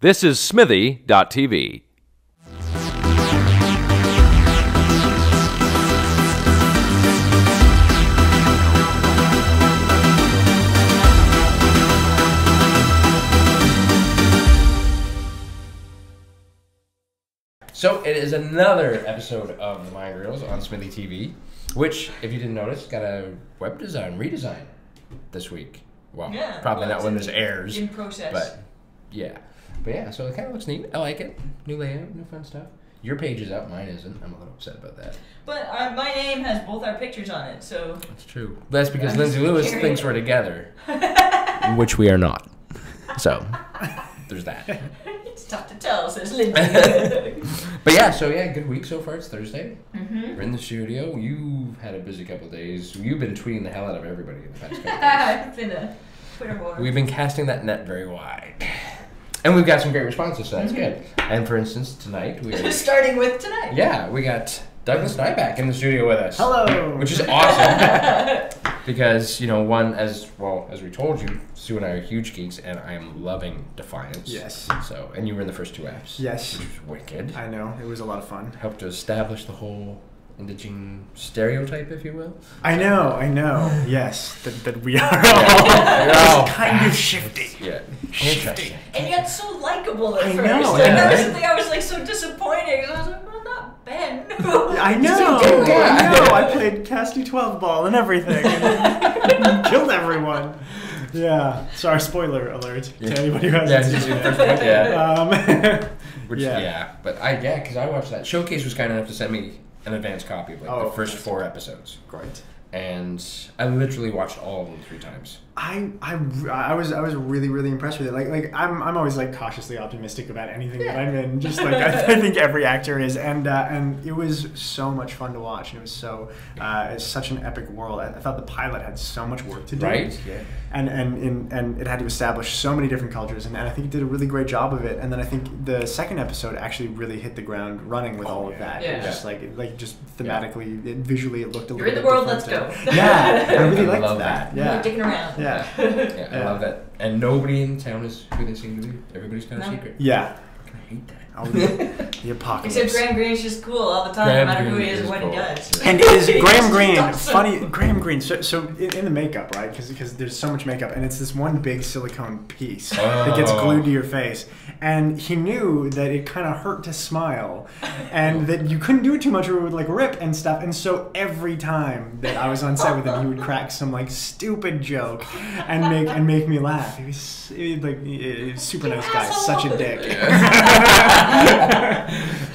This is Smithy.tv. So it is another episode of The Mind Girls on Smithy TV, which, if you didn't notice, got a web design redesign this week. Well, yeah, probably not when this airs. In process. But yeah, so it kind of looks neat. I like it. New layout, new fun stuff. Your page is out, mine isn't. I'm a little upset about that. But my name has both our pictures on it, so... That's true. That's because Lindsay Lewis thinks we're together. Which we are not. So, there's that. It's tough to tell, says Lindsay. But yeah, good week so far. It's Thursday. Mm-hmm. We're in the studio. You've had a busy couple of days. You've been tweeting the hell out of everybody in the past couple of days. I've been a Twitter war. We've been casting that net very wide. And we've got some great responses, so that's good. And for instance, tonight we are... Starting with tonight. Yeah, we got Douglas Nyback in the studio with us. Hello! Which is awesome. Because, as we told you, Sue and I are huge geeks, and I am loving Defiance. Yes. So, and you were in the first two apps. Yes. Which was wicked. I know, it was a lot of fun. Helped to establish the whole indigene stereotype, if you will. I know. Yes, that we are all kind of shifty. Yeah. Shifty. And yet so likable at I first. know, Like, yeah. that was something I was like so disappointed. I was like, well, not Ben. I know. I played Casty 12 ball and everything. And killed everyone. Yeah. Sorry, spoiler alert to anybody who hasn't seen it. Because I watched that. Showcase was kind enough to send me an advance copy of the first 4 episodes. Great. And I literally watched all of them 3 times. I was really, really impressed with it. Like I'm always cautiously optimistic about anything that I'm in. Just I think every actor is, and it was so much fun to watch. And it was it's such an epic world. I thought the pilot had so much work to do. Right. Yeah. And it had to establish so many different cultures, and I think it did a really great job of it. And then I think the second episode actually really hit the ground running with all of that. Yeah. It was just just thematically, visually, it looked a little bit You're in the world, different. Let's go. Yeah, I really I liked love that. that. Yeah. You're digging around. Yeah. I love that. And nobody in town is who they seem to be. Everybody's kind of secret. Yeah. I hate that. Oh, the apocalypse. Except Graham Greene's just cool all the time, no matter who he is or what he does. And is Graham Greene funny? Graham Greene. So in the makeup, right? Because there's so much makeup, and it's this one big silicone piece that gets glued to your face. And he knew that it kind of hurt to smile, and that you couldn't do it too much or it would rip and stuff. And so every time that I was on set with him, he would crack some stupid joke and make me laugh. He was super nice guy, such a dick.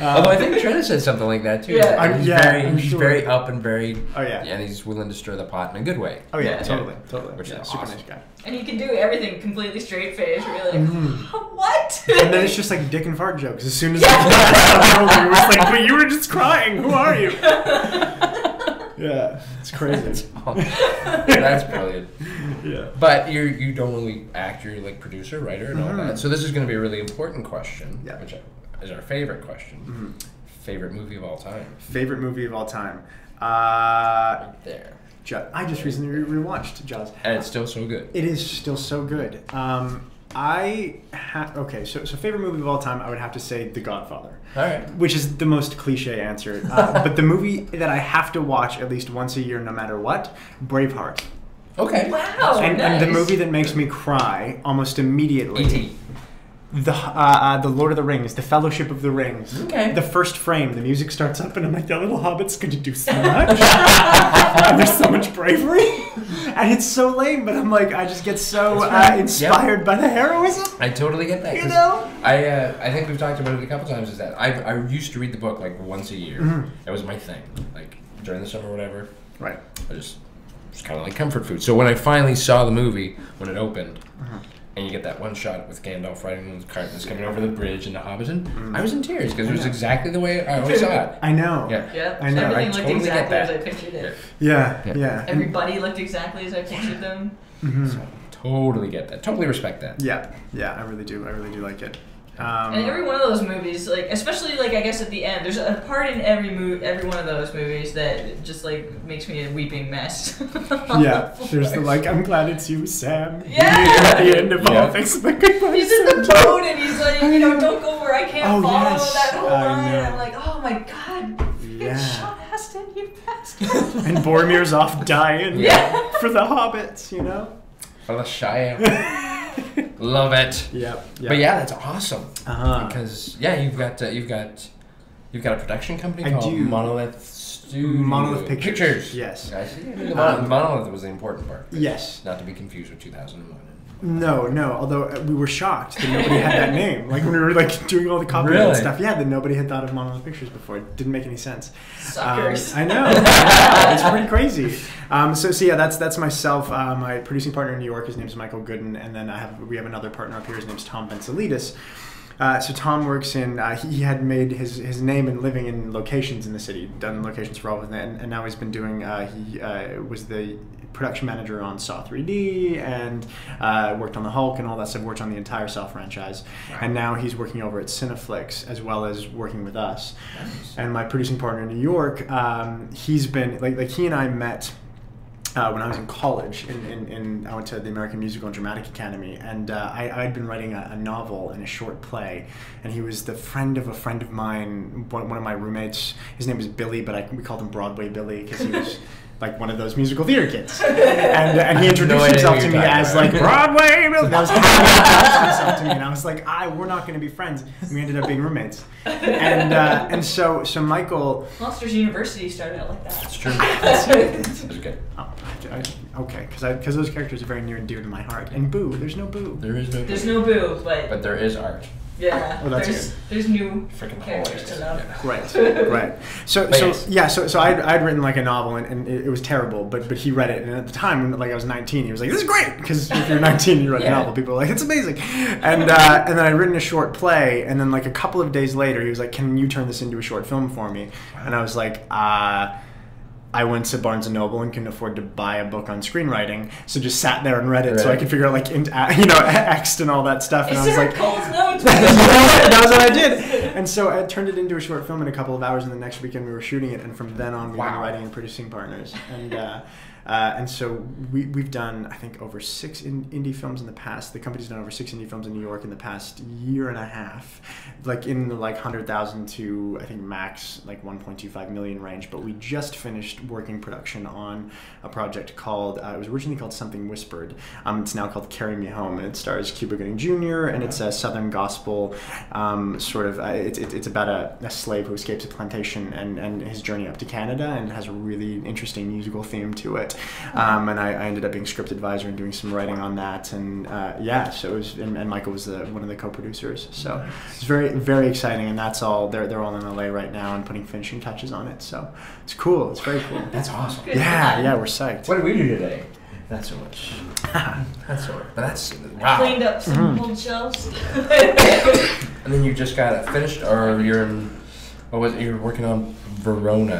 Although I think Trent said something like that too. Yeah. He's very up and very. Oh yeah. And he's willing to stir the pot in a good way. Oh yeah, Yeah. totally. Which is super awesome. nice guy. And he can do everything completely straight face. Really, what? And then it's just dick and fart jokes. As soon as it was but you were just crying. Who are you? Yeah, it's crazy. That's brilliant. Yeah. But you don't only act, you're producer, writer, and all that. So this is going to be a really important question, which is our favorite question. Favorite movie of all time? Favorite movie of all time? Right there. I just recently rewatched Jaws. And it's still so good. It is still so good. So favorite movie of all time, I would have to say The Godfather. All right. Which is the most cliche answer. But the movie that I have to watch at least once a year, no matter what, Braveheart. Okay. Wow. And the movie that makes me cry almost immediately. E.T. The Lord of the Rings, the Fellowship of the Rings. Okay. The first frame, the music starts up, and I'm like, that little hobbit's going to do so much. And there's so much bravery. And it's so lame, but I'm I just get so inspired by the heroism. I totally get that. You know? I think we've talked about it a couple times, is that I used to read the book once a year. That was my thing. During the summer or whatever. Right. I just kind of like comfort food. So when I finally saw the movie, when it opened, and you get that one shot with Gandalf riding in the cart and it's coming over the bridge into Hobbiton, I was in tears because it was exactly the way I always saw it. I know. Yeah. I know. Everything I looked totally get exactly that. as I pictured it. Yeah. Everybody looked exactly as I pictured them. So totally get that. Totally respect that. Yeah, I really do. I really do like it. And every one of those movies, like especially like I guess at the end, there's a part in every one of those movies that just like makes me a weeping mess. Yeah, there's the like, I'm glad it's you, Sam. Yeah. At the end of all things, like goodbye. He's in the boat and he's like, you know, don't go where I can't follow. Yes, That whole line. know. And I'm like, oh my god, Yeah. Sean Astin, you bastard. And Boromir's off dying Yeah. for the hobbits, you know. For the Shire. Love it. Yep. But yeah, that's awesome. Because Because you've got a production company I called do. Monolith Studio. Monolith Pictures. Yes. Yes. I see. The Monolith was the important part. Yes. Not to be confused with 2001. No. Although we were shocked that nobody had that name. Like when we were like doing all the copyright Really? and stuff. Yeah, that nobody had thought of Monolith Pictures before. It didn't make any sense. Suckers. I know. It's pretty crazy. So yeah, that's myself. My producing partner in New York, his name's Michael Gooden, and then we have another partner up here. His name's Tom Bensalidis. So Tom works in. He had made his name and living in locations in the city, done locations for all of them, and now he's been doing. He was the production manager on Saw 3D and worked on the Hulk and all that stuff. Worked on the entire Saw franchise, and now he's working over at Cineflix as well as working with us. Nice. And my producing partner in New York, he's been like he and I met. When I was in college, I went to the American Musical and Dramatic Academy, and I'd been writing a novel and a short play, and he was the friend of mine, one of my roommates. His name was Billy, but we called him Broadway Billy because he was like one of those musical theater kids. And he introduced himself to me as like Broadway Billy. That was how he introduced himself to me, and I was like, we're not going to be friends. And we ended up being roommates. And so Michael. Monsters University started out like that. It's true. That's okay. Okay, because those characters are very near and dear to my heart. And Boo, there's no Boo. There is no. There's no Boo, but But there is art. yeah, Oh, that's there's new Freaking characters to hilarious. love. Yeah. Right. So I'd written like a novel and it was terrible, but he read it, and at the time, like I was 19, he was like, "This is great," because if you're 19, you write a novel, people are like, "It's amazing," and then I'd written a short play, and then like a couple of days later, he was like, "Can you turn this into a short film for me?" And I was like, I went to Barnes & Noble and couldn't afford to buy a book on screenwriting, so just sat there and read it so I could figure out like X'd and all that stuff. And I was like, Cole's notes. that was what I did. And so I turned it into a short film in a couple of hours, and the next weekend we were shooting it, and from then on we've been writing and producing partners. And so we've done, I think, over 6 indie films in the past. The company's done over 6 indie films in New York in the past year and a half, like in the like 100,000 to I think max like 1.25 million range. But we just finished working production on a project called it was originally called Something Whispered. It's now called Carry Me Home, and it stars Cuba Gooding Jr. and it's a Southern gospel sort of. It's about a slave who escapes a plantation and his journey up to Canada, and has a really interesting musical theme to it. And I ended up being script advisor and doing some writing on that, and so it was, and Michael was one of the co-producers. So it's very, very exciting, and that's all. They're all in LA right now and putting finishing touches on it. So it's cool. It's very cool. That's awesome. Yeah, we're psyched. What did we do today? Not so much. That's all right. But that's wow. Cleaned up some old shelves. And then you just got it finished, or you're in. What was it? You were working on Verona.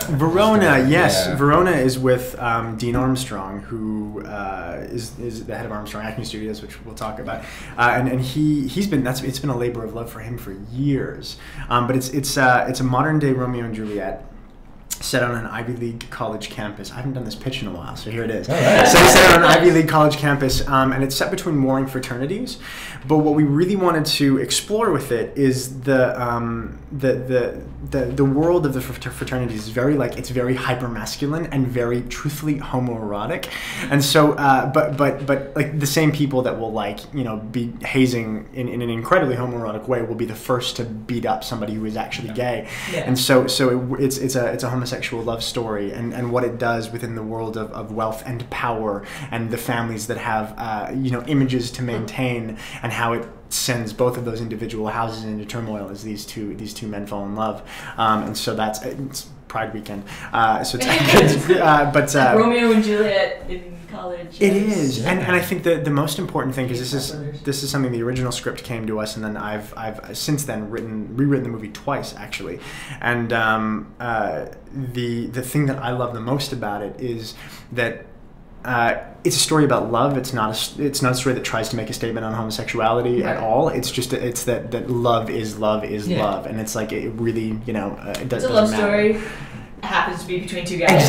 Yes. Yeah. Verona is with Dean Armstrong, who is the head of Armstrong Acting Studios, which we'll talk about. And he's been it's been a labor of love for him for years. But it's a modern day Romeo and Juliet, set on an Ivy League college campus. I haven't done this pitch in a while, so here it is. Right. So it's set on an Ivy League college campus, and it's set between warring fraternities. But what we really wanted to explore with it is the world of the fraternities is very it's very hyper masculine and very truthfully homoerotic, and so but like the same people that will be hazing in an incredibly homoerotic way will be the first to beat up somebody who is actually gay, and so it's a homosexual love story, and what it does within the world of wealth and power and the families that have images to maintain, and how it sends both of those individual houses into turmoil as these two men fall in love, and so it's Pride weekend. So it's but Romeo and Juliet in college. It is, and I think the most important thing, because this is something the original script came to us, and then I've since then rewritten the movie twice actually, and the thing that I love the most about it is that it's a story about love. It's not a story that tries to make a statement on homosexuality at all. It's just that love is love, and it's like it really, you know, it doesn't matter. It's a love story. Happens to be between two guys.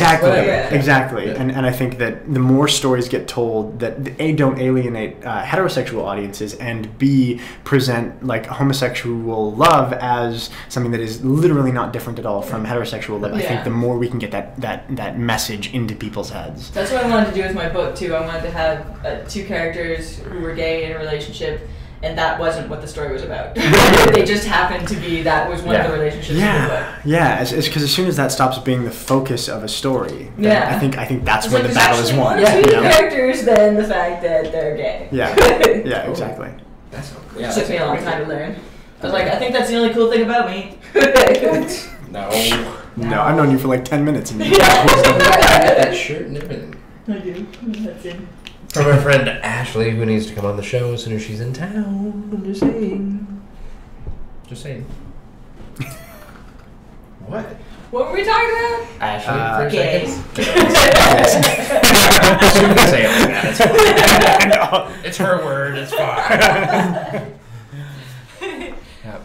Exactly. And I think that the more stories get told that A, don't alienate heterosexual audiences, and B, present like homosexual love as something that is literally not different at all from heterosexual love, I think the more we can get that message into people's heads. That's what I wanted to do with my book too. I wanted to have two characters who were gay in a relationship, and that wasn't what the story was about. They just happened to be, that was one of the relationships in the book. Yeah, it's because as soon as that stops being the focus of a story, I think that's it's when like the battle is won. More two characters than the fact that they're gay. Yeah, exactly. That's it took me a long time to learn. I was like, I think that's the only cool thing about me. No, I've known you for like 10 minutes. And I got that shirt and everything. I do. That's it. From my friend Ashley, who needs to come on the show as soon as she's in town. I'm just saying. Just saying. What? What were we talking about? Ashley, gays. She can say it like that. It's her word. It's fine.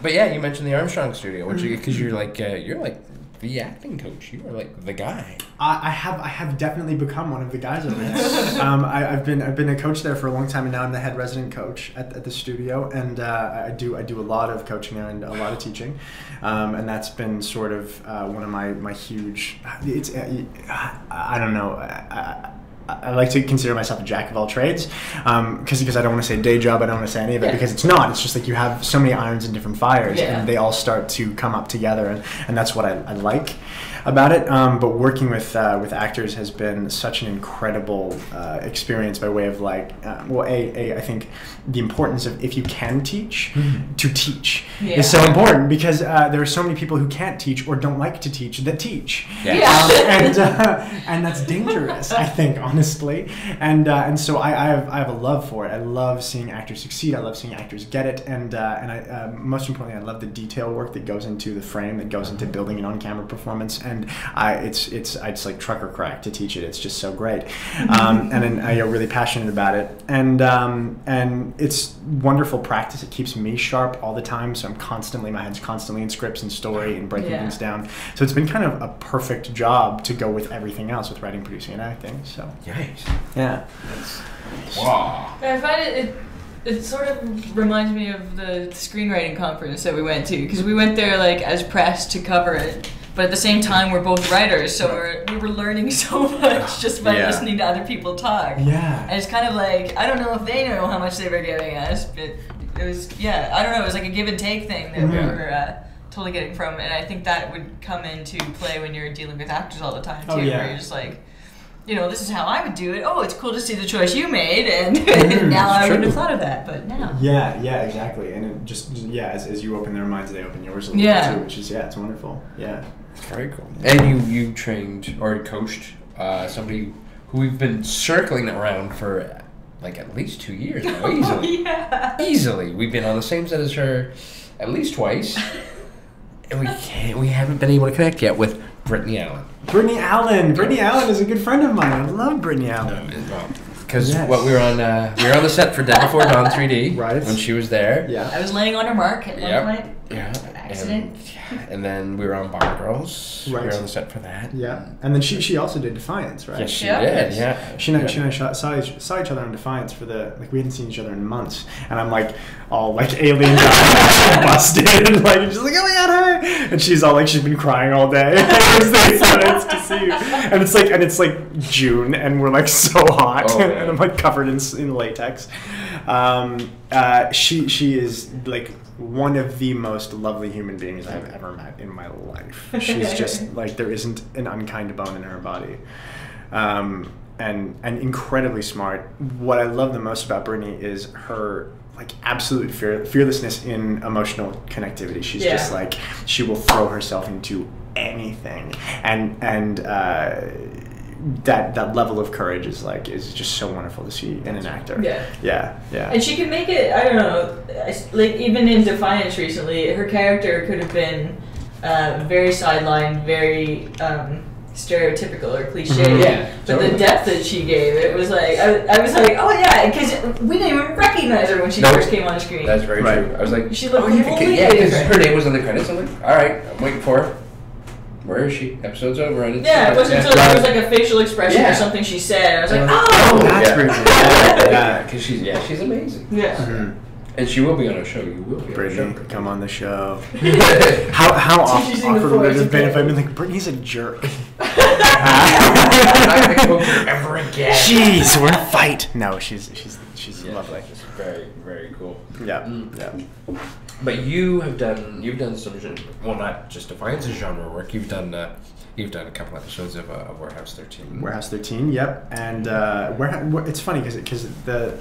But yeah, you mentioned the Armstrong Studio, which because you're like the acting coach. You are like the guy. I have definitely become one of the guys over there. I've been a coach there for a long time, and now I'm the head resident coach at the studio, and I do a lot of coaching there and a lot of teaching, and that's been sort of one of my huge. It's I don't know. I like to consider myself a jack of all trades, because I don't want to say day job. I don't want to say any of it because it's not. It's just like you have so many irons in different fires, and they all start to come up together, and that's what I like about it. But working with actors has been such an incredible experience by way of like, I think the importance of, if you can teach, to teach is so important, because there are so many people who can't teach or don't like to teach that teach, and that's dangerous, I think, honestly. And so I have a love for it. I love seeing actors succeed. I love seeing actors get it, and I most importantly, I love the detail work that goes into the frame, that goes into building an on-camera performance. And it's like truck or crack to teach it. It's just so great, and then I'm really passionate about it, and it's wonderful practice. It keeps me sharp all the time, so my head's constantly in scripts and story and breaking things down. So it's been kind of a perfect job to go with everything else, with writing, producing, and acting. So yeah. Wow. I find it sort of reminds me of the screenwriting conference that we went to, because we went there like as press to cover it. But at the same time, we're both writers, so we were learning so much just by listening to other people talk. Yeah. And it's kind of like, I don't know if they know how much they were giving us, but it was, I don't know, it was like a give and take thing that we were totally getting from. And I think that would come into play when you're dealing with actors all the time, too, where you're just like, you know, this is how I would do it. Oh, it's cool to see the choice you made, and now I wouldn't have thought of that, but now. Yeah, exactly. And it just, as you open their minds, they open yours a little bit too, which is, it's wonderful. Yeah. Very cool. And you trained or coached somebody who we've been circling around for like at least 2 years now, easily. Easily. We've been on the same set as her at least twice, and we haven't been able to connect yet with Brittany Allen. Brittany Allen is a good friend of mine. I love Brittany Allen. Because we were on the set for Dead Before Dawn 3D when she was there. Yeah. I was laying on her mark at one point. Yeah. Accident. And then we were on Bar Girls. Right. We were on the set for that. Yeah. And then she also did Defiance, right? Yes, she did. Yeah. She and I saw each other on Defiance for we hadn't seen each other in months, and I'm like all like alien busted, and like just like, oh my god, hi! And she's all like, she's been crying all day. It's so nice to see you. And it's like June, and we're like so hot, and I'm like covered in latex. She is like one of the most lovely human beings I've ever met in my life. She's just like, there isn't an unkind bone in her body, and incredibly smart. What I love the most about Brittany is her like absolute fearlessness in emotional connectivity. She's just like, she will throw herself into anything, and that level of courage is just so wonderful to see in an actor. Yeah. And she can make it, I don't know, like even in Defiance recently, her character could have been very sidelined, very stereotypical or cliche. Yeah, but totally. the depth that she gave, it was like I was like, oh yeah, because we didn't even recognize her when she first came on screen. That's very true. I was like, she looked yeah, completely because different. her name was on the credits. I'm like, all right, I'm waiting for her. Where is she? Episode's over. I didn't see Yeah, her. it wasn't until there was like a facial expression Yeah. or something she said. I was like, Oh, That's yeah. pretty good. Yeah, because she's amazing. yeah. Mhm. And she will be on a show. You will be Brittany, on a show. come on the show. How She's in the awkward would it have voice. been if I'd been like, Brittany's a jerk. I'm not going to coach her ever again. Jeez, we're in a fight. No, she's lovely. She's very, very cool. Yeah, yeah. But you've done some, well, not just Defiance genre work. You've done a couple episodes of Warehouse 13. Warehouse 13, yep. And it's funny because the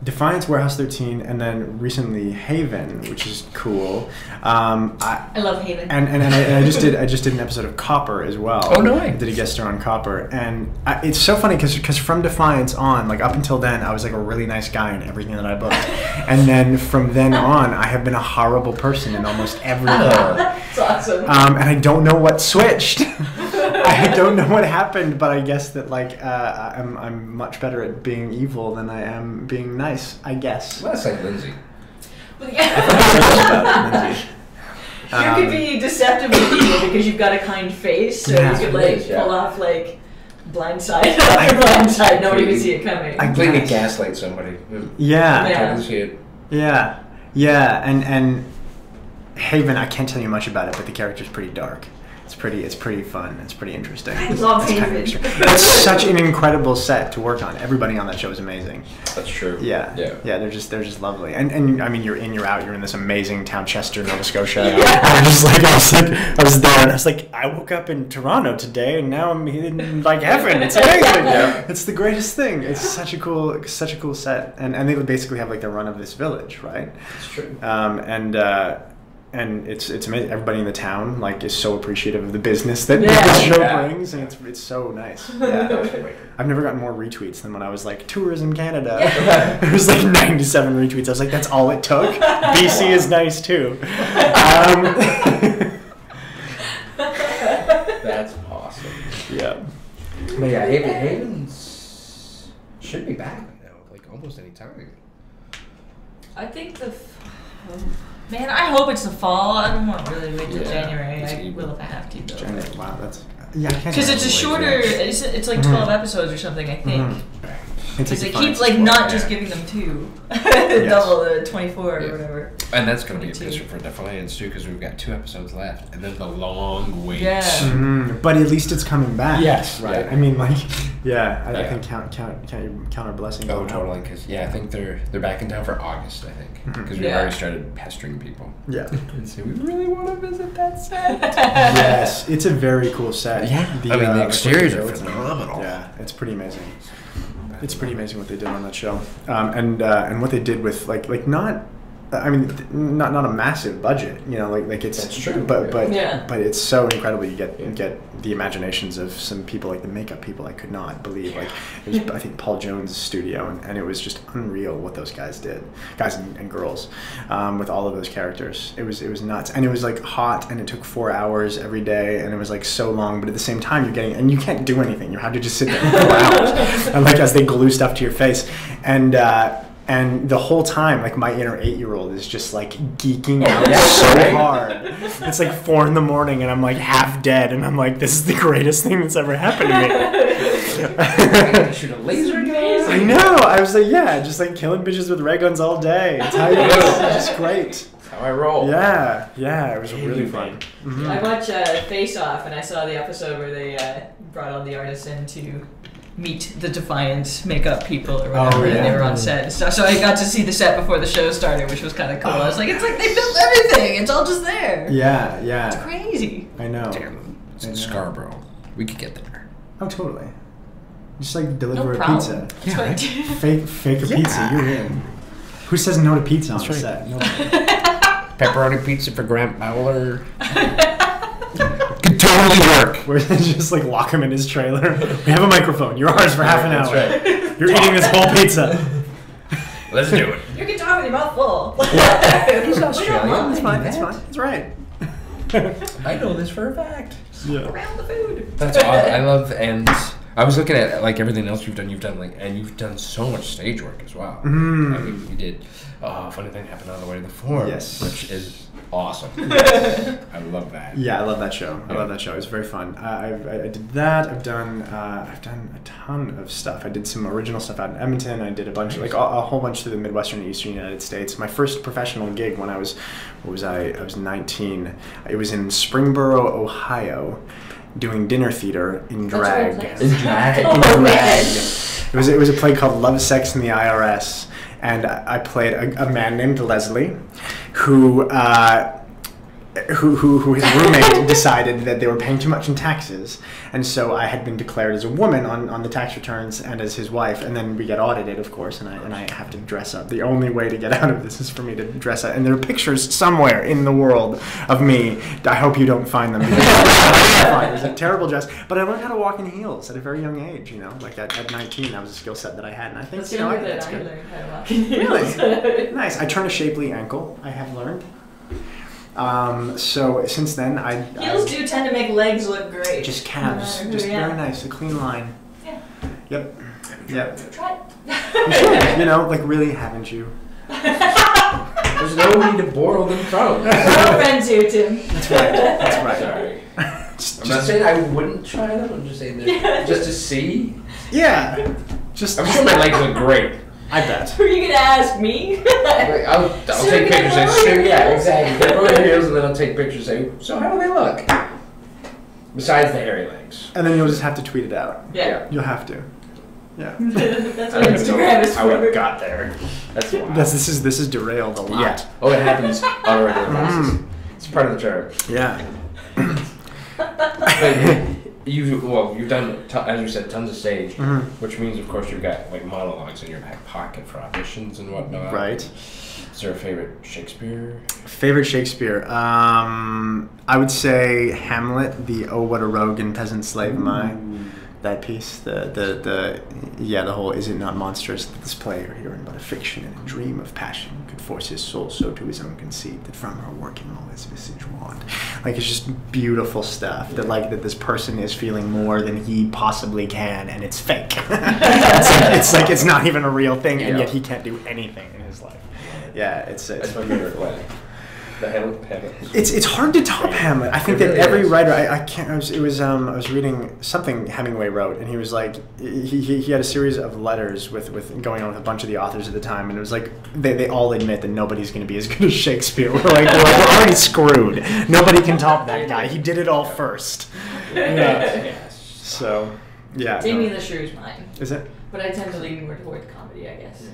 Defiance, Warehouse 13, and then recently Haven, which is cool. I love Haven. And I just did an episode of Copper as well. Oh, no way. I did a guest star on Copper, and it's so funny because from Defiance on, like up until then, I was like a really nice guy in everything that I booked, and then from then on, I have been a horrible person in almost everything. That's awesome. And I don't know what switched. I don't know what happened, but I guess that like I'm much better at being evil than I am being nice. I guess. Well, that's like Lindsay. But yeah. Lindsay. You could be deceptively evil because you've got a kind face, so Yeah, you could it like is, yeah. pull off like blindside after blindside. Nobody would see it coming. I Completely guess. gaslight somebody. Yeah. Yeah. Totally see it. Yeah, and Haven, I can't tell you much about it, but the character's pretty dark. It's pretty fun. It's pretty interesting. I love It's kind of Haven. extra- It's such an incredible set to work on. Everybody on that show is amazing. That's true. Yeah, Yeah. they're just lovely. And I mean, you're in, you're out. You're in this amazing town, Chester, Nova Scotia. I was there, and I was like, I woke up in Toronto today, and now I'm in like heaven. It's amazing. Yeah. It's the greatest thing. It's such a cool set. And they would basically have like the run of this village, right? That's true. And it's amazing. Everybody in the town like is so appreciative of the business that Yeah. this show Yeah. brings, and it's so nice. Yeah. I've never gotten more retweets than when I was like Tourism Canada. It was like 97 retweets. I was like, that's all it took. BC is nice too. That's awesome. Yeah. But yeah, Haven's should be back now, like almost any time. I think man, I hope it's the fall. I don't want to really wait till Yeah, January. it's I evil. will if I have to though. January. Wow, that's I can't. Because it's a shorter. It's like 12 episodes or something. I think. Because they keep like not just giving them 2, double the 24 Yeah. or whatever. And that's going to be a 22. pisser for Defiance too, because we've got 2 episodes left, and then the long wait. Yeah. But at least it's coming back. Yes, Right. yeah. I mean, like, I Yeah. think count our blessings. Oh, on that. totally. Because I think they're back in town for August. I think because we've Yeah. already started pestering people. Yeah. And say we really want to visit that set. Yes, it's a very cool set. Yeah. I mean, the exteriors are built and- phenomenal. Yeah, it's pretty amazing. It's pretty amazing what they did on that show, and what they did with like not. I mean, not a massive budget, like it's That's true, but Yeah. but it's so incredible. You get the imaginations of some people, like the makeup people. I could not believe, like it was, I think Paul Jones' studio, and it was just unreal what those guys did, guys and girls, with all of those characters. It was nuts, and it was like hot, and it took 4 hours every day, and it was like so long. But at the same time, and you can't do anything. You have to just sit there for 4 hours, and like as they glue stuff to your face, and the whole time, like my inner 8-year-old is just like geeking out so hard. It's like 4 a.m, and I'm like half dead, and I'm like, this is the greatest thing that's ever happened to me. I gotta shoot a laser gun. I know. I was like, just like killing bitches with ray guns all day. It's how you do it. It's just great. That's how I roll. Yeah, it was really fun. I watched Face Off, and I saw the episode where they brought all the artists in to meet the Defiance makeup people or whatever, and they were on set and stuff. So I got to see the set before the show started, which was kind of cool. I was like, it's like they built everything. It's all just there. Yeah. It's crazy. I know. Damn, it's I in know. Scarborough. We could get there. Oh, totally. Just like deliver No a problem. pizza. That's what I do. Fake a pizza. You're in. Who says no to pizza on That's set? right. Nobody. Pepperoni pizza for Grant Bowler. Could totally work. Where they just like lock him in his trailer. We have a microphone. You're ours for half an That's hour. right. You're eating this whole pizza. Let's do it. You can talk with your mouth full. He's Australian. That's fine. That's right. I know this for a fact. Yeah. Around the food. That's awesome. I love, and I was looking at like everything else you've done and you've done so much stage work as well. I mean, you did Funny Thing Happened on the Way to the Forum, which is awesome. I love that. Yeah, I love that show. I love that show. It was very fun. I did that. I've done a ton of stuff. I did some original stuff out in Edmonton. I did a bunch, like a whole bunch through the Midwestern and Eastern United States. My first professional gig when I was 19. It was in Springboro, Ohio, doing dinner theater in drag. In drag. It was a play called Love, Sex, and the IRS, and I played a man named Leslie, who his roommate decided that they were paying too much in taxes, and so I had been declared as a woman on the tax returns and as his wife, and then we get audited, of course, and I have to dress up. The only way to get out of this is for me to dress up, and there are pictures somewhere in the world of me. I hope you don't find them. It was a terrible dress, but I learned how to walk in heels at a very young age. Like at 19, that was a skill set that I had, and I think that's good. Really nice. I turn a shapely ankle. I have learned. So since then, heels do tend to make legs look great. Just calves, just very nice, a clean line. Yeah. Yep. Try it. Like really, haven't you? There's no need to borrow them from. Our friends here, Tim. That's right. Sorry. I'm not saying I wouldn't try them. I'm just saying that just to see. Yeah. I'm sure my legs look great. I bet. Were you gonna ask me? I'll take pictures and say, yeah, exactly. Go to heels and then I'll take pictures and say, so how do they look? Besides the hairy legs. And then you'll just have to tweet it out. Yeah. You'll have to. Yeah. That's what Instagram is for. I would have got there. That's wild. This is derailed a lot. Yeah. Oh, it happens on a regular basis. It's part of the charm. Yeah. But you've done, as you said, tons of stage, which means, of course, you've got like monologues in your back pocket for auditions and whatnot. Right. Is there a favorite Shakespeare? Favorite Shakespeare? I would say Hamlet, the "Oh, what a rogue and peasant slave am I." That piece, the whole "Is it not monstrous that this player herein but a fiction and a dream of passion could force his soul so to his own conceit that from her working all his visage want." Like, it's just beautiful stuff. That this person is feeling more than he possibly can, and it's fake. it's not even a real thing, and yet he can't do anything in his life. Yeah, it's That's my favorite play. The Hamlet. It's hard to top Hamlet. I think that every writer, I can't. I was reading something Hemingway wrote, and he was like, he had a series of letters with going on with a bunch of the authors at the time, and it was like they all admit that nobody's going to be as good as Shakespeare. We're already screwed. Nobody can top that guy. He did it all first. Yeah. So yeah. Taming the Shrew is mine. Is it? But I tend to lean more toward comedy, I guess.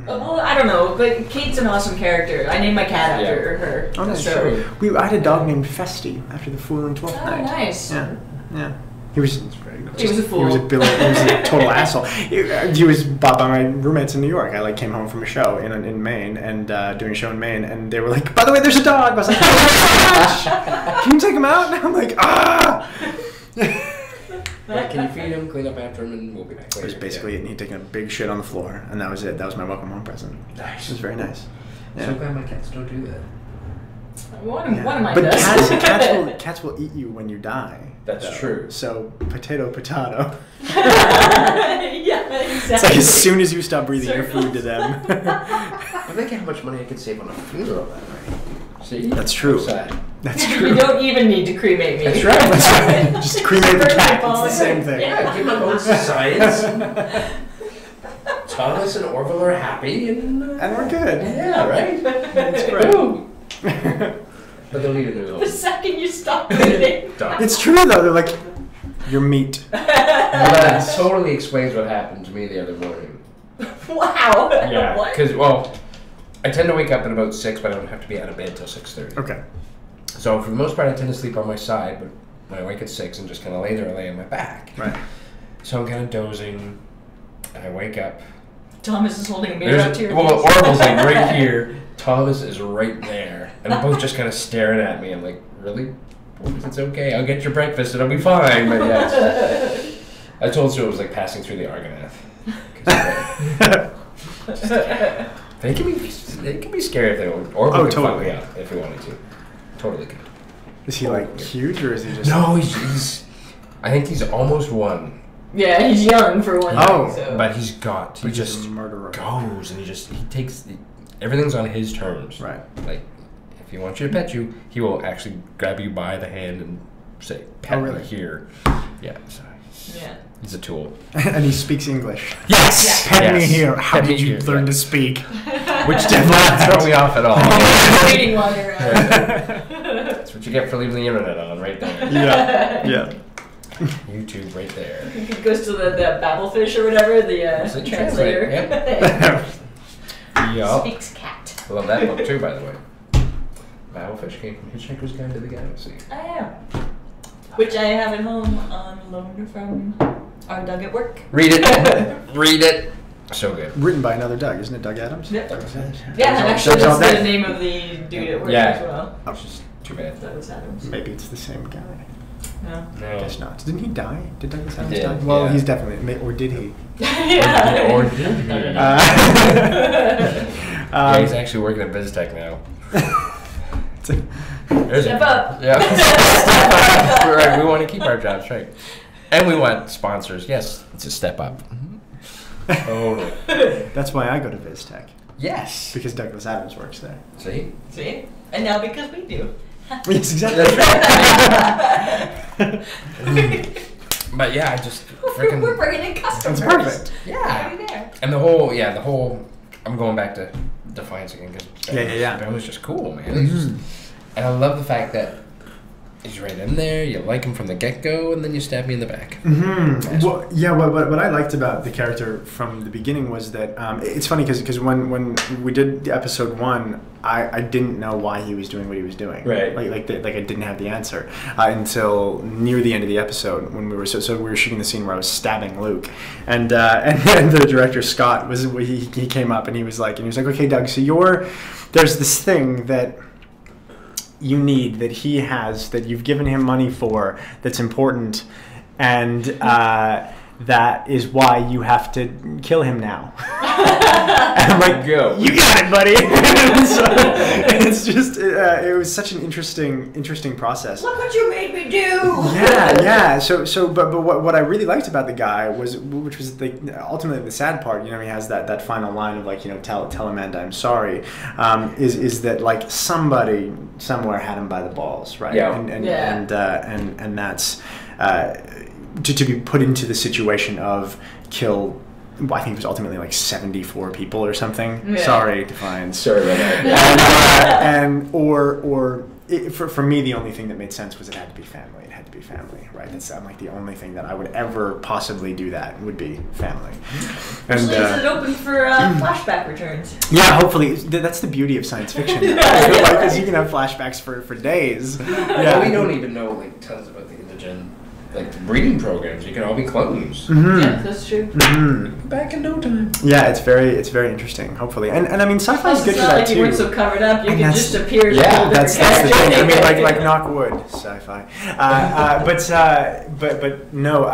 Well, I don't know, but Kate's an awesome character. I named my cat after her. Oh, that's true. I had a dog named Festy after the Fool and Twelfth Night. Oh, nice. Yeah. He was a fool. He was a total asshole. He was bought by my roommates in New York. I came home from a show in Maine and doing a show in Maine, and they were like, "By the way, there's a dog." I was like, "Oh, can you take him out?" And I'm like, "Ah." Can you feed him, clean up after him, and we'll be back later. It was basically he'd taken a big shit on the floor, and that was it. That was my welcome home present. Nice. It was very nice. Yeah. So glad my cats don't do that. One of mine but does. cats will eat you when you die. That's true. So potato. Yeah, exactly. It's like as soon as you stop breathing your food to them. I think how much money I could save on a funeral that way. See? That's true. That's true. You don't even need to cremate me. That's right. Just cremate the cat. It's the same thing. Yeah, give them own science. Thomas and Orville are happy, and we're good. Yeah, right? That's great. But they'll need a new home. The second you stop breathing. It's true, though. They're like, "You're meat." Well, that totally explains what happened to me the other morning. Wow. Yeah, What? because, I tend to wake up at about 6, but I don't have to be out of bed till 6:30. Okay. So for the most part, I tend to sleep on my side, but when I wake at 6 and just kind of lay there, I lay on my back. Right. So I'm kind of dozing, and I wake up. Thomas is holding a mirror up to your face. Orville's like right here. Thomas is right there, and they're both just kind of staring at me. I'm like, really? It's okay. I'll get your breakfast. It'll be fine. But yes, I told Sue it was like passing through the Argonath. They can be scary if they want. Or we could fuck me up if we wanted to. Totally could. Is he like huge or is he just? No, he's. I think he's almost one. Yeah, he's young for one Oh, thing, so. But he just a murderer. goes and he takes everything's on his terms. Right. Like, if he wants you to pet you, he will actually grab you by the hand and say, "Pet me here." Yeah. So he's a tool. And he speaks English. Yes. Pet me here. How Pet me did you here, learn yeah. to speak? Which did not throw me off at all. Waiting while you're That's what you get for leaving the internet on, right there. Yeah. YouTube, right there. He goes to the Babelfish or whatever, the translator. Yup. Speaks cat. I love that book too, by the way. Babelfish came from Hitchhiker's Guide to the Galaxy. I am. Which I have at home on loan from our Doug at work. Read it. Read it. So good. Written by another Doug, isn't it? Doug Adams? Yep. Douglas Adams. Yeah, and actually Doug's all that's day. the name of the dude at work as well. Which is too bad. Douglas Adams. Maybe it's the same guy. No. No. I guess not. Didn't he die? Did Douglas Adams did, die? Well, yeah. he's definitely, or did he? Yeah. Or did he? I don't know. Yeah, he's actually working at BizTech now. There's Step up. Yeah. We're right. We want to keep our jobs, right? And we want sponsors. Yes, it's a step up. Totally. That's why I go to VizTech. Yes. Because Douglas Adams works there. See? See? And now because we do. Yes, exactly. But yeah, I just We're freaking. bringing in customers. That's perfect. Yeah. Right there. And the whole. I'm going back to Defiance again because Ben was just cool, man. And I love the fact that he's right in there. You like him from the get-go, and then you stab me in the back. Well, yeah. What I liked about the character from the beginning was that it's funny because when we did the episode 1, I didn't know why he was doing what he was doing. Right. Like I didn't have the answer until near the end of the episode when we were so we were shooting the scene where I was stabbing Luke, and then the director Scott he came up and he was like okay, Doug, so there's this thing that you need that he has that you've given him money for that's important, and that is why you have to kill him now. And I'm like, Go. You got it, buddy. So, it's just it was such an interesting process. Look what you made me do. Yeah. So, but what I really liked about the guy which was ultimately the sad part. He has that final line of tell Amanda I'm sorry. Is that like somebody somewhere had him by the balls, right? Yeah. And that's to be put into the situation of kill. I think it was ultimately like 74 people or something. Yeah. Sorry, Defiance. Sorry about that. For me, the only thing that made sense was it had to be family. It had to be family, right? That's like the only thing that I would ever possibly do that would be family. And Which leaves it open for flashback returns. yeah, hopefully that's the beauty of science fiction. Because you can have flashbacks for days. Well, Yeah, we don't even know tons about the indigen, the breeding programs. You can all be clones. Yeah, that's true. Back in no time. Yeah, it's very interesting. Hopefully, and I mean, sci-fi is Plus, good it's for not that like too. you weren't so covered up. You And could that's- just appear as a yeah, whole different That's the thing. I mean, character. like knock wood, sci-fi. But no,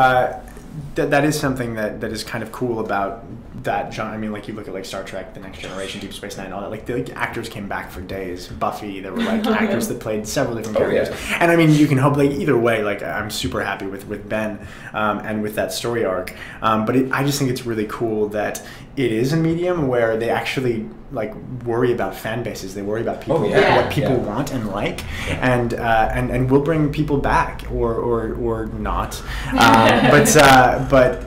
that is something that is kind of cool about that genre. I mean, like you look at like Star Trek, The Next Generation, Deep Space Nine, all that. Like the actors came back for days. Buffy, there were like actors that played several different characters. Yeah. And I mean, you can hope like either way. Like I'm super happy with Ben and with that story arc. But I just think it's really cool that it is a medium where they actually like worry about fan bases. They worry about people, what people want and like, and will bring people back or not. But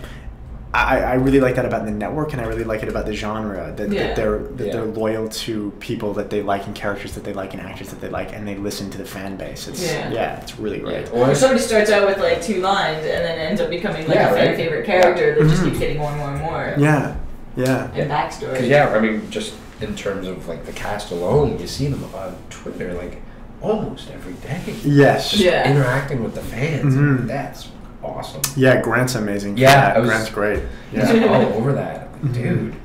I really like that about the network, and I really like it about the genre that they're loyal to people that they like and characters that they like and actors that they like, and they listen to the fan base. It's really great. Or somebody starts out with like 2 lines and then ends up becoming like a fan favorite character that just keeps getting more and more and more. Yeah. And backstory. I mean, just in terms of like the cast alone, you see them on Twitter like almost every day. Yes. Just interacting with the fans. That's awesome. Yeah, Grant's amazing. Yeah, Grant's great. Yeah, all over that. I'm like, dude,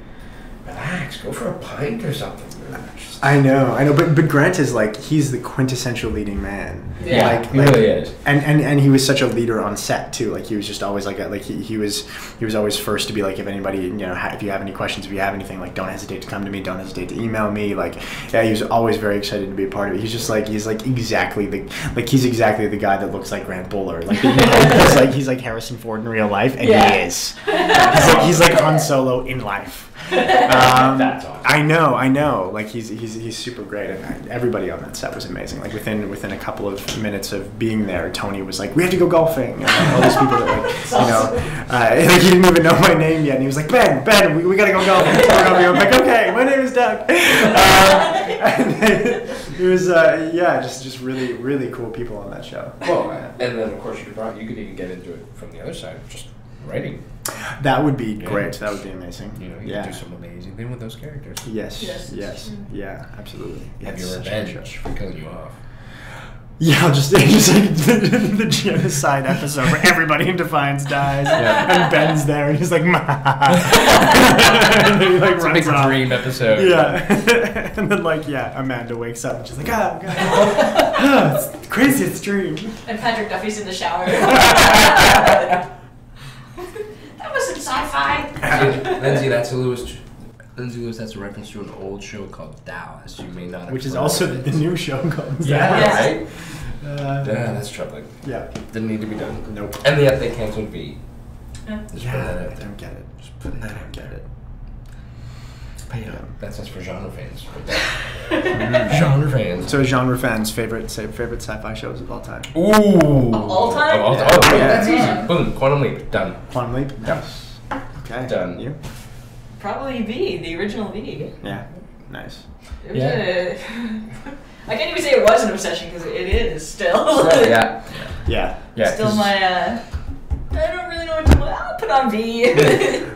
relax, go for a pint or something. Just I know, but Grant is like, he's the quintessential leading man. Yeah, he really is. And he was such a leader on set too. Like he was just always he was always first to be like, if anybody, you know, if you have any questions, if you have anything, like, don't hesitate to come to me, don't hesitate to email me. Like, yeah, he was always very excited to be a part of it. He's exactly the guy that looks like Grant Buller. Like, you know, he's like Harrison Ford in real life, and he is. He's like Han Solo in life. That's awesome. I know. Like he's super great, and everybody on that set was amazing. Like within a couple of minutes of being there, Tony was like, "We have to go golfing." And like, all these people that like, he didn't even know my name yet, and he was like, "Ben, we gotta go golfing." I'm like, "Okay, my name is Doug." And it was just really, really cool people on that show. Well, and then of course you could even get into it from the other side, just writing. That would be great. That would be amazing. You know, you could do some amazing thing with those characters. Yes. Yeah, absolutely. Have your revenge for killing you off. Yeah, just like the genocide episode where everybody in Defiance dies, and Ben's there, and he's like, "Ma." And then he like it's runs a big off. dream episode. Yeah, and then Amanda wakes up and she's like, "God, it's crazy, it's a dream." And Patrick Duffy's in the shower. That wasn't SyFy. Lindsay, that's a reference to an old show called Dallas. You may not have Which is heard also of it. the new show called Right? That's troubling. Yeah. Didn't need to be done. Nope. And yet they canceled V. Just putting that out I there. don't get it. Just putting that out there. But you know, that's us for genre fans. Genre fans. So genre fans, favorite sci-fi shows of all time. Ooh. Of all time? Oh, that's easy. Boom. Quantum Leap. Done. Quantum Leap? Yes. Okay. Done. You? Probably V, the original V. Yeah. Nice. It was I can't even say it was an obsession because it is still. Yeah. Still my. I don't really know what to. I'll put on V.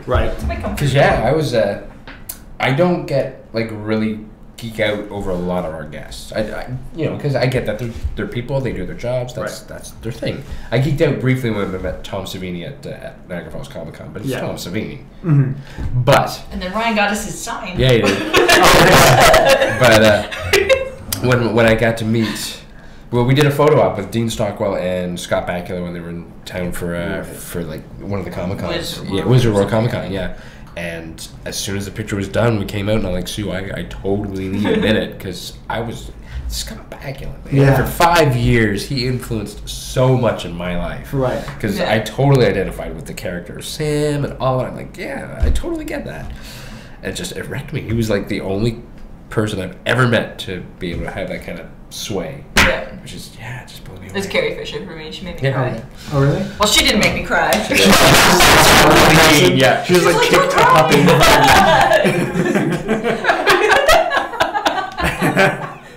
Right. It's my comfort. Because I was. I don't get like really geek out over a lot of our guests. Because I get that they're people, they do their jobs. That's their thing. I geeked out briefly when I met Tom Savini at Niagara Falls Comic Con, but it's Tom Savini. Mm-hmm. But And then Ryan got us his sign. yeah, he did. But when I got to meet. Well, we did a photo op with Dean Stockwell and Scott Bakula when they were in town for like one of the Comic Cons. Wizard World Comic Con. Yeah. And as soon as the picture was done, we came out and I'm like, Sue, I totally need to admit it because I was Scott Bakula. For 5 years, he influenced so much in my life. Right. Because I totally identified with the character of Sam and all that. I'm like, yeah, I totally get that. And it wrecked me. He was like the only person I've ever met to be able to have that kind of sway. Yeah. Which is, it just blew me away. It's Carrie Fisher for me. She made me cry. Oh, really? Well, she didn't make me cry. Yeah. She was like kicked a puppy.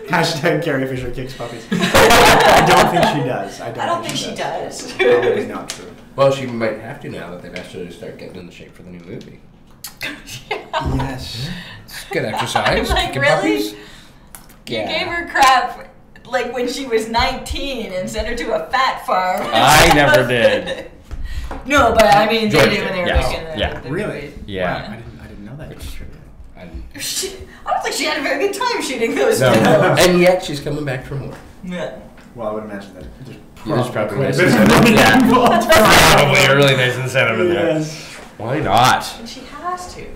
Hashtag Carrie Fisher kicks puppies. I don't think she does. I don't think she does. Probably not true. Well, she might have to now that they've asked her to start getting in shape for the new movie. Yes. It's good exercise. Like, Kicking really? puppies. You gave her crap like when she was 19 and sent her to a fat farm. I never did. No, but I mean, George they did when they were did, making the Really? movie. Yeah. I didn't know that. I don't think she had a very good time shooting those No. films. And yet she's coming back for more. Yeah. Well, I would imagine that There's probably nice there's incentive. Yeah. probably a really nice incentive in there. Yes. Why not? And she has to.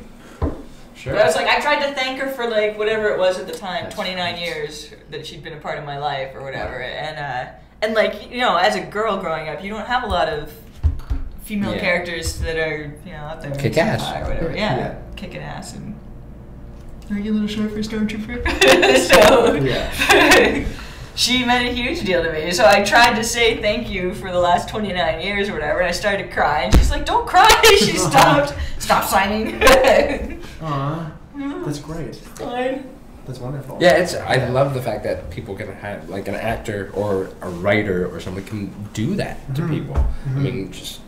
Sure. But I was like, I tried to thank her for like whatever it was at the time, 29 years that she'd been a part of my life or whatever. And like, you know, as a girl growing up, you don't have a lot of female characters that are, you know, out there. Kick ass. Or whatever. Yeah. Kicking ass and. Are you a little short for a stormtrooper? So. Yeah. She meant a huge deal to me. So I tried to say thank you for the last 29 years or whatever, and I started crying. She's like, don't cry. She stopped. Stop signing. Aw. That's great. Fine. That's wonderful. Yeah, I love the fact that people can have, like an actor or a writer or somebody can do that to people. I mean, just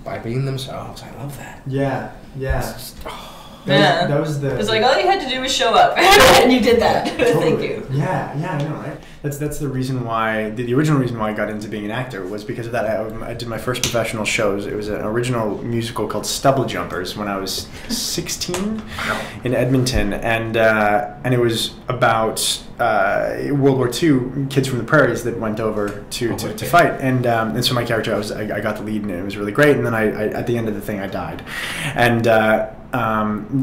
by being themselves. I love that. Yeah. That was the. It's like all you had to do was show up, and you did that. Totally. Thank you. Yeah, I know, right? That's the reason why the original reason why I got into being an actor was because of that. I did my first professional shows. It was an original musical called Stubble Jumpers when I was 16 in Edmonton, and it was about World War II kids from the prairies that went over to fight, and so my character I got the lead, and it was really great. And then I at the end of the thing I died, and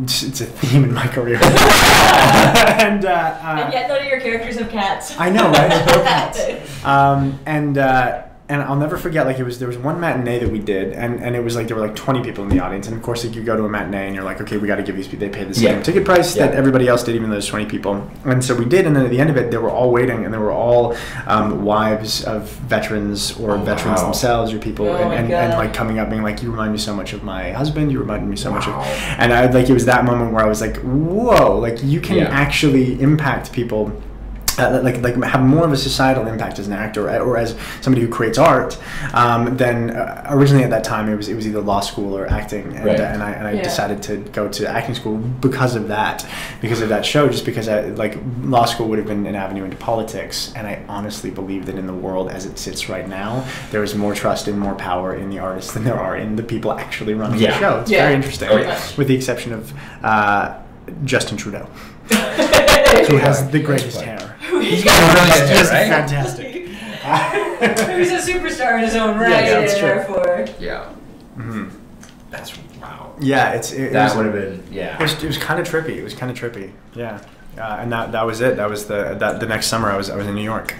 it's a theme in my career. and yet none of your characters have cats. I know, right? And I'll never forget, like, there was one matinee that we did, and it was like there were like 20 people in the audience, and of course, like, you go to a matinee and you're like, okay, we got to give these people, they paid the same ticket price that everybody else did, even though there's 20 people. And so we did, and then at the end of it, they were all waiting, and they were all wives of veterans or veterans themselves or people, and like coming up being like, you remind me so much of my husband, you remind me so much of, and I like, it was that moment where I was like, whoa, like, you can actually impact people. Like have more of a societal impact as an actor or as somebody who creates art than originally at that time it was either law school or acting, and I decided to go to acting school because of that show, just because law school would have been an avenue into politics, and I honestly believe that in the world as it sits right now there is more trust and more power in the artists than there are in the people actually running the show. It's very interesting, with the exception of Justin Trudeau. Who has the greatest hair. He's got brilliant hair, right? Fantastic. He's a superstar in his own right, therefore. Yeah. That's wow. Yeah, that would have been It was kind of trippy. It was kind of trippy. Yeah. And that was it. That was the next summer I was in New York.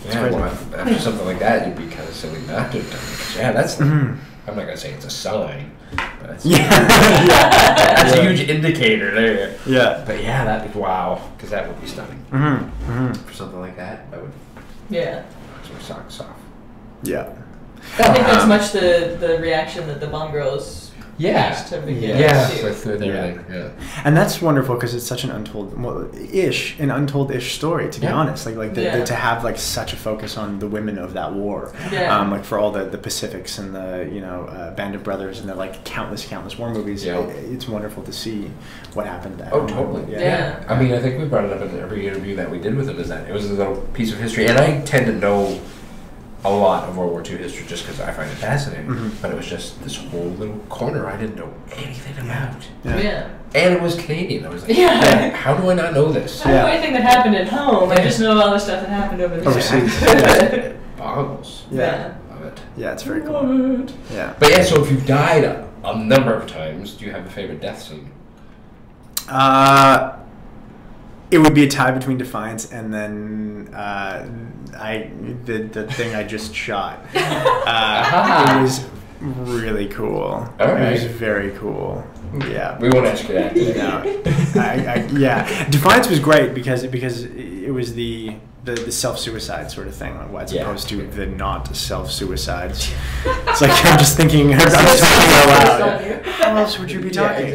Yeah, well, after something like that, you'd be kind of silly not to have done it. Yeah, that's. I'm not gonna say it's a sign, but that's that's a huge indicator there. Yeah. But yeah, that'd be because that would be stunning. For something like that, that would. Yeah. Some socks off. Yeah. I think that's much the reaction that the Bomb Girls. To begin with everything. Yeah. And that's wonderful because it's such an untold-ish story, to be honest. To have like such a focus on the women of that war, like for all the Pacifics and the Band of Brothers and the like countless war movies. It's wonderful to see what happened there. Oh, totally. Yeah. I mean, I think we brought it up in every interview that we did with him. Is that it was a little piece of history, and I tend to know a lot of World War II history just because I find it fascinating. But it was just this whole little corner I didn't know anything about. Yeah. And it was Canadian. I was like, how do I not know this? I don't know anything that happened at home. I just know all the stuff that happened overseas. It boggles. Yeah. Love it. Yeah, it's very cool. Yeah. But so if you've died a number of times, do you have a favorite death scene? It would be a tie between Defiance and then the thing I just shot. It was really cool. It was very cool. Yeah. We won't ask you that today. Yeah. Defiance was great because it was the self-suicide sort of thing, as opposed to the not self-suicides. It's like I'm just thinking out loud. How else would you be talking?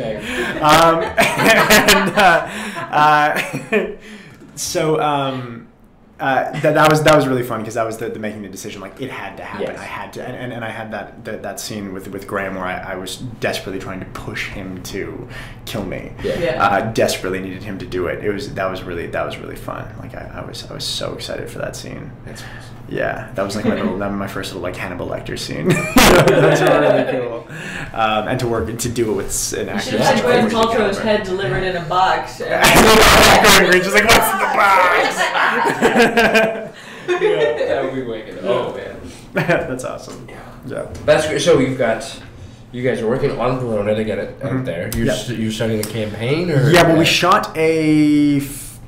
That was really fun because that was the making the decision. Like it had to happen. Yes. I had to, and I had that scene with Graham where I was desperately trying to push him to kill me. Desperately needed him to do it. That was really fun. Like I was so excited for that scene. That's awesome. Yeah, that was like my first little like Hannibal Lecter scene. That's really cool. And to do it with an actor. You should have had Gwyneth Paltrow's head delivered in a box. Just like, what's in the box? That would be wicked. Oh man, that's awesome. Yeah, that's great. So you guys are working on Verona to get it out there. You're starting the campaign, or well, we shot a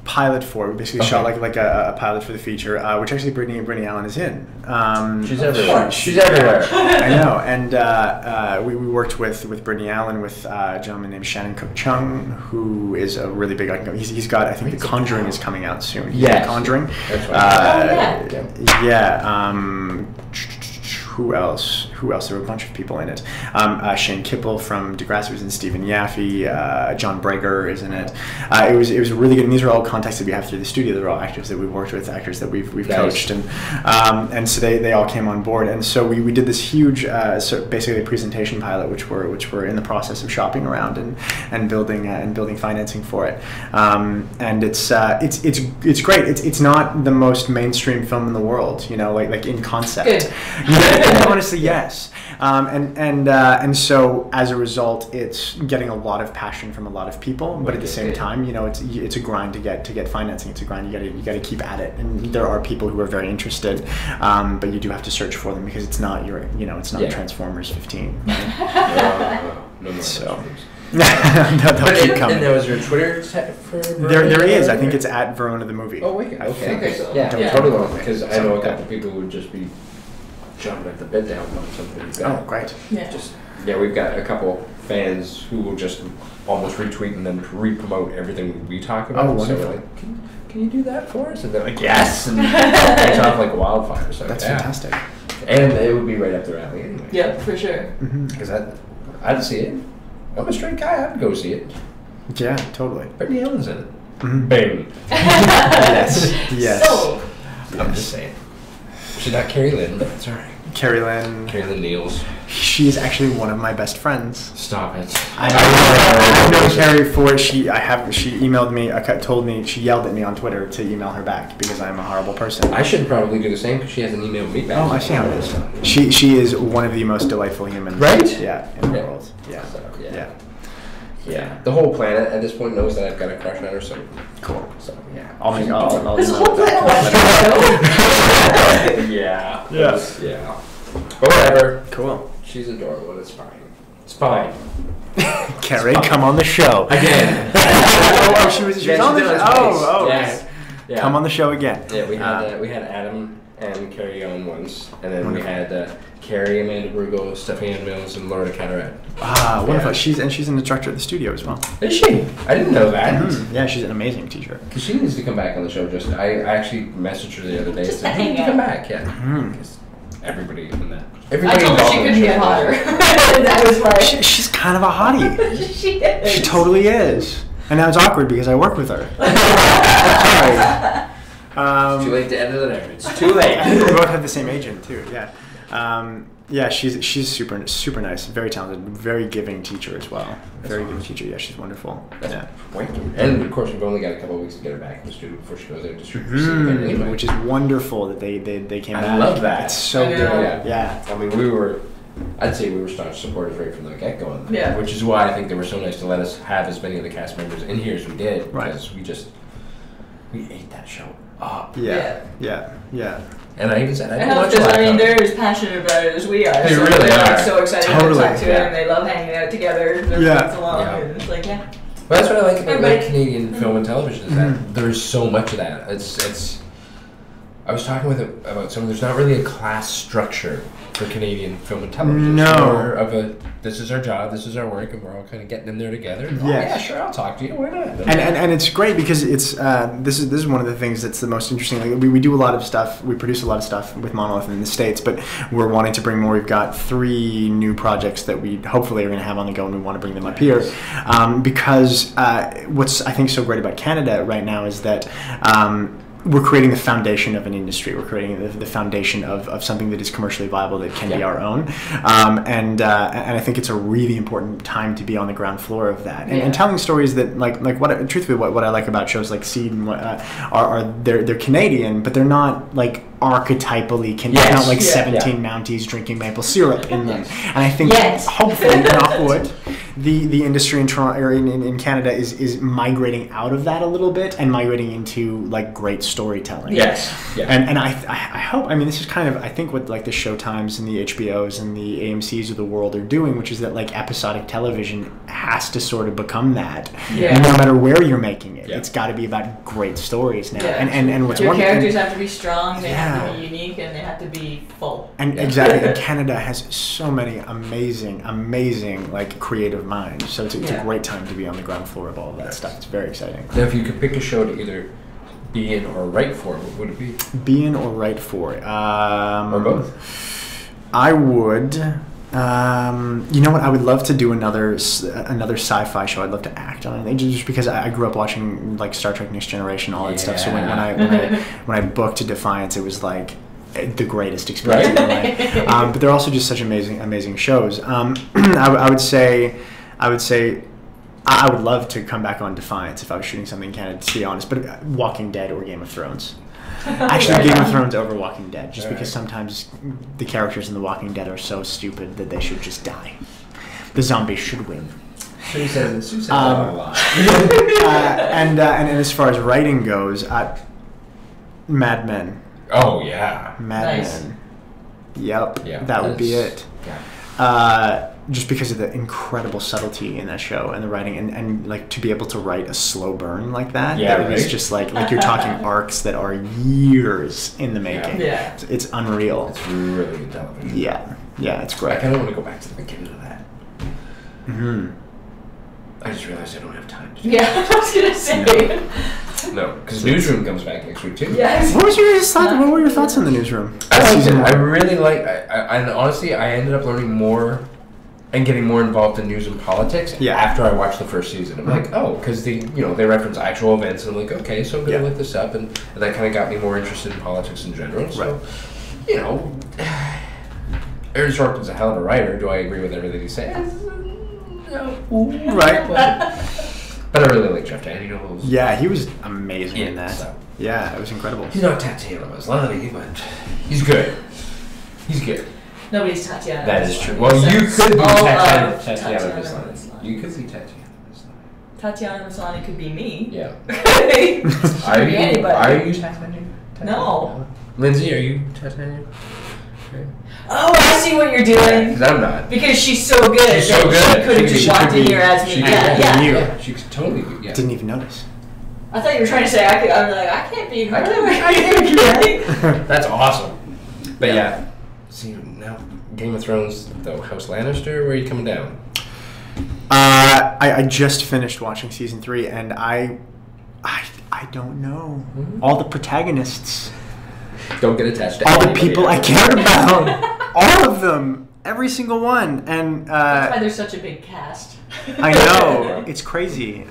pilot for it. We basically shot like a pilot for the feature, which actually Brittany Allen is in. She's everywhere. She's everywhere. I know. And we worked with Brittany Allen with a gentleman named Shannon Cook Chung, who is a really big. He's got, I think, The Conjuring is coming out soon. Yeah, Conjuring. That's right. Yeah. Who else? who else? There were a bunch of people in it. Shane Kippel from Degrassi was in, Stephen Yaffe, John Breger is in it. It was really good, and these are all contacts that we have through the studio. They're all actors that we've worked with, actors that we've coached, and so they all came on board, and so we did this huge, basically a presentation pilot, which we're in the process of shopping around and building financing for it, and it's great. It's not the most mainstream film in the world, like in concept. Good. Honestly, yes. And so as a result, it's getting a lot of passion from a lot of people, but at the same time, it's a grind to get financing. It's a grind. You got to keep at it, and there are people who are very interested, but you do have to search for them because it's not Transformers 15. Right? No more. So. They'll keep coming. And there was your Twitter for there is. I think it's at Verona the movie. Oh, wicked. Okay. So. Yeah, totally. Because I know a couple people who would just be jumping at the bit down on something. Oh, great. Yeah. We've got a couple fans who will just almost retweet and then re-promote everything we talk about. Oh, wonderful. So we're like, can you do that for us? And they're like, yes. And it's off like wildfire. So that's fantastic. And it would be right up their alley anyway. Yeah, for sure. Because I'd see it. I'm a straight guy. I'd go see it. Yeah, totally. Brittany Allen's in it. Mm-hmm. Bing. Yes. So, I'm just saying. She's not Carrie Lynn, but it's alright. Carrie Lynn Niels. She is actually one of my best friends. Stop it. I've known Carrie for she emailed me, told me, she yelled at me on Twitter to email her back because I'm a horrible person. I should probably do the same because she hasn't emailed me back. Oh, I see how it is. She is one of the most delightful humans. Right? Yeah, in the world. Yeah. So, Yeah. Yeah. The whole planet at this point knows that I've got a crush on her, so cool. So yeah. I'll this whole planet Yeah. Yeah. But whatever. Cool. She's adorable. It's fine. It's fine. Carrie, come on the show again. she was on the show. Oh, yes. Yeah. Come on the show again. Yeah, we had Adam and Carrie on once, and then wonderful. we had Carrie, Amanda Brugo, Stephanie Ann Mills, and Laura Cataract. Ah, wonderful. Yeah. She's an instructor at the studio as well. Is she? I didn't know that. Mm-hmm. Yeah, she's an amazing teacher. Because she needs to come back on the show. I actually messaged her the other day and said, "You need to come back." Yeah. Because everybody in that. I told her she couldn't get hotter. That was like she's kind of a hottie. She is. She totally is. And now it's awkward because I work with her. Sorry. It's too late to edit it. It's too late. We both have the same agent too. Yeah. She's super nice, very talented, very giving teacher as well. Very good teacher. Yeah, she's wonderful. Yeah. And of course, we've only got a couple of weeks to get her back in the studio before she goes there to shoot anyway. Which is wonderful that they came back. I love that. It's so good. Yeah. I mean, I'd say we were staunch supporters right from the get-go. Yeah. Which is why I think they were so nice to let us have as many of the cast members in here as we did. Right. Because we ate that show up. Yeah. And I even said, they're as passionate about it as we are. They so really they're are. So excited to talk to him, and they love hanging out together. And it's like, Well, that's what I like about Canadian film and television is that there's so much of that. It's. I was talking with it about something. There's not really a class structure for Canadian film and television. No. It's more of a, this is our job, this is our work, and we're all kind of getting in there together. And, yeah, sure, I'll talk to you. Why not? And it's great because it's this is one of the things that's the most interesting. Like we do a lot of stuff. We produce a lot of stuff with Monolith in the States, but we're wanting to bring more. We've got 3 new projects that we hopefully are going to have on the go, and we want to bring them up here because what's I think so great about Canada right now is that. We're creating the foundation of an industry. We're creating the foundation of something that is commercially viable that can be our own, and I think it's a really important time to be on the ground floor of that and telling stories that like truthfully what I like about shows like Seed and they're Canadian, but they're not like archetypally Canadian. Not like 17 Mounties drinking maple syrup in them. And I think hopefully knock wood, the industry in Toronto or in Canada is migrating out of that a little bit and migrating into like great storytelling. And I hope, I mean, this is kind of I think what like the Showtimes and the HBOs and the AMCs of the world are doing, which is that like episodic television has to sort of become that. And no matter where you're making it, it's got to be about great stories now. And what's your characters have to be strong, they have to be unique, and they have to be full. And exactly, and Canada has so many amazing like creative minds. So it's a great time to be on the ground floor of all of that stuff. It's very exciting. Now, if you could pick a show to either be in or write for, what would it be? Be in or write for? Or both? I would. You know what? I would love to do another sci-fi show. I'd love to act on it, just because I grew up watching like Star Trek: Next Generation, all that stuff. So when I booked Defiance, it was like the greatest experience of my life. But they're also just such amazing shows. I would say I would love to come back on Defiance if I was shooting something in Canada, to be honest. But Walking Dead or Game of Thrones. Actually, Game of Thrones over Walking Dead, just because sometimes the characters in The Walking Dead are so stupid that they should just die. The zombies should win. Sue says that a lot. And as far as writing goes, Mad Men. Oh yeah, Mad Men. Yep, yeah, that would be it. Yeah. Just because of the incredible subtlety in that show and the writing, and like to be able to write a slow burn like that. Yeah, that is just like you're talking arcs that are years in the making. Yeah. It's unreal. It's really good television. Yeah, it's I great. kind of want to go back to the beginning of that. Mm-hmm. I just realized I don't have time. Yeah, I was gonna say. No, because Newsroom comes back next week too. Yes. What were your thoughts on the Newsroom? I liked it. I really like. And honestly, I ended up learning more and getting more involved in news and politics after I watched the first season. I'm like, oh, because they reference actual events, and I'm like, okay, so I'm gonna look this up, and that kind of got me more interested in politics in general. So, Aaron Sorkin's a hell of a writer. Do I agree with everything he says? No. Right. But I really like Jeff Daniels. Yeah, he was amazing in that. So. Yeah, it was incredible. He's not Tatiana Maslany, but he's good. He's good. Nobody's Tatiana. That is true. Well, you could be Tatiana Maslany. You could be Tatiana Maslany. Tatiana Maslany could be me. Yeah. Could be anybody. Are you Tatiana? No. Lindsay, are you Tatiana? Oh, I see what you're doing. Because I'm not. Because she's so good. She's so good. She could have just walked in here as me. Yeah. She could totally be. Yeah. Didn't even notice. I thought you were trying to say I could. I'm like, I can't be her. I can't be her. That's awesome. But yeah. See, now Game of Thrones, though, House Lannister, where are you coming down? I just finished watching season 3, and I don't know. Mm-hmm. All the protagonists. Don't get attached to all the people I cared about. All of them. Every single one. And that's why there's such a big cast. I know. It's crazy.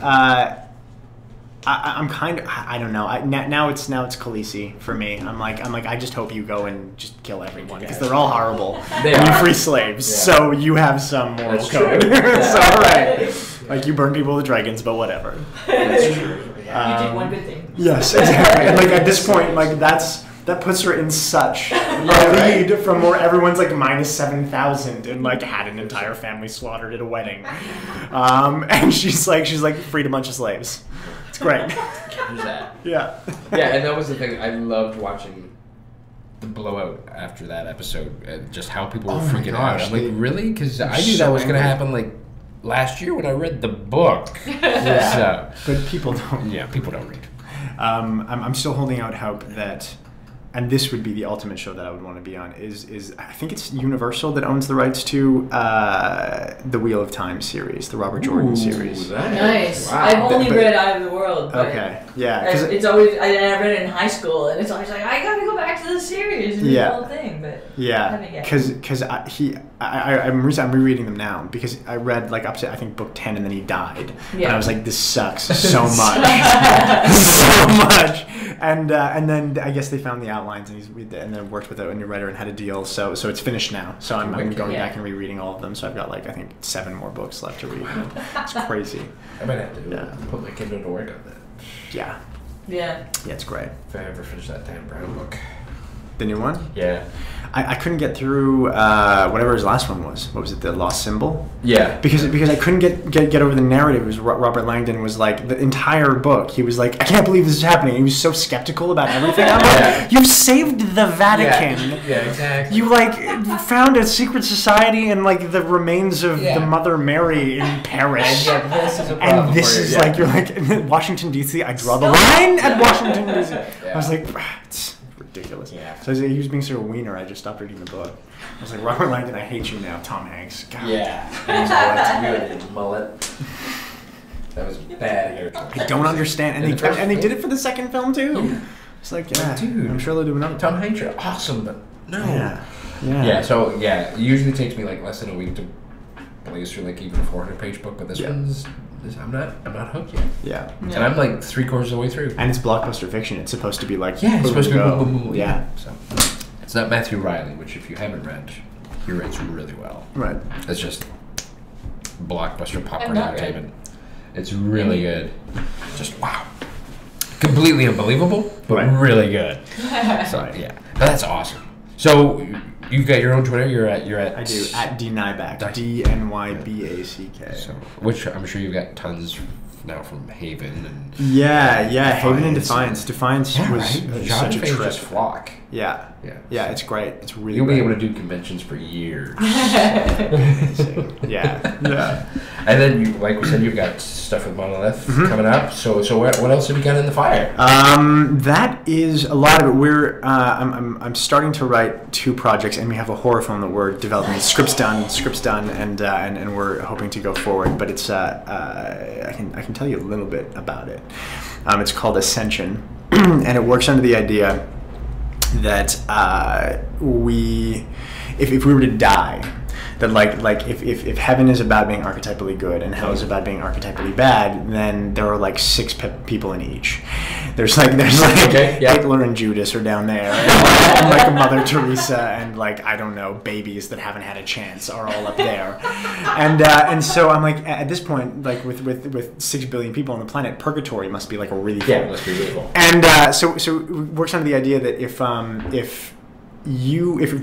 I'm kind of, I don't know. Now it's Khaleesi for me. I'm like, I just hope you go and just kill everyone because they're all horrible. They and are. you free slaves, so you have some moral That's code. true. It's all right. Like you burn people with dragons, but whatever. That's true. You did one good thing. Yes, exactly. And like at this point, like that puts her in such a lead from where everyone's like minus 7,000 and like had an entire family slaughtered at a wedding, and she's like freed a bunch of slaves. It's great. There's that. Yeah. Yeah, and that was the thing. I loved watching the blowout after that episode. Just how people were freaking out. I'm like, really? Because I knew that was going to happen like last year when I read the book. Yeah. But people don't. Yeah, people don't read. I'm still holding out hope that, and this would be the ultimate show that I would want to be on, is I think it's Universal that owns the rights to the Wheel of Time series, the Robert Jordan series. Nice. Wow. I've only read Eye of the World. But Okay, yeah. it's always, I read it in high school, and it's always like, I gotta go back to the series and the whole thing. But yeah, because I'm rereading them now because I read like up to I think book 10 and then he died, and I was like, this sucks so much, so much. And then I guess they found the outlines and then worked with a new writer and had a deal. So it's finished now. So I'm going back and rereading all of them. So I've got like I think 7 more books left to read. It's crazy. I might have to put my Kindle to work on that. Yeah. Yeah. Yeah, it's great. If I ever finish that Dan Brown book. The new one? Yeah. I couldn't get through whatever his last one was. What was it? The Lost Symbol? Yeah. Because I couldn't get over the narrative. It was Robert Langdon was like the entire book. He was like, I can't believe this is happening. He was so skeptical about everything. I'm like, you saved the Vatican. Yeah, exactly. You like found a secret society and like the remains of the Mother Mary in Paris. And this is a problem. And this is like you're like Washington D.C. I draw the line at Washington D.C. I was like, it's ridiculous. Yeah. So he was being sort of a wiener. I just stopped reading the book. I was like, Robert Langdon, I hate you now. Tom Hanks. God. Yeah. His mullet. That was bad. I don't understand. And they did it for the second film too. It's like, yeah, dude. I'm sure they'll do another. Tom Hanks are awesome, but no. Yeah. Yeah. So it usually takes me like less than a week to blaze through like even a 400-page book, but this one's. I'm not hooked yet. Yeah. And I'm like 3/4 of the way through. And it's blockbuster fiction. It's supposed to be like it's supposed to be boom, boom, boom. Yeah. So it's not Matthew Riley, which if you haven't read, he writes really well. Right. It's just blockbuster popcorn entertainment. It's really good. Just wow. Completely unbelievable, but really good. So yeah, but that's awesome. So you've got your own Twitter. You're at. I do at Nyback. DNYBACK. So, which I'm sure you've got tons now from Haven and Haven and Defiance. Defiance was such a trip. Just flock. Yeah, it's great. It's really. You'll be able to do conventions for years. Yeah. And then you, like we said, you've got stuff with Monolith coming up. So what else have you got in the fire? That is a lot of it. I'm starting to write 2 projects, and we have a horror film that we're developing. Script's done, and we're hoping to go forward. But it's I can tell you a little bit about it. It's called Ascension, and it works under the idea that if we were to die, that like if heaven is about being archetypally good and hell is about being archetypally bad, then there are like 6 people in each. There's Hitler and Judas are down there, and like Mother Teresa and like I don't know, babies that haven't had a chance are all up there, and so I'm like at this point, like with 6 billion people on the planet, purgatory must be like a really full. Must be really cool. And so it works under the idea that if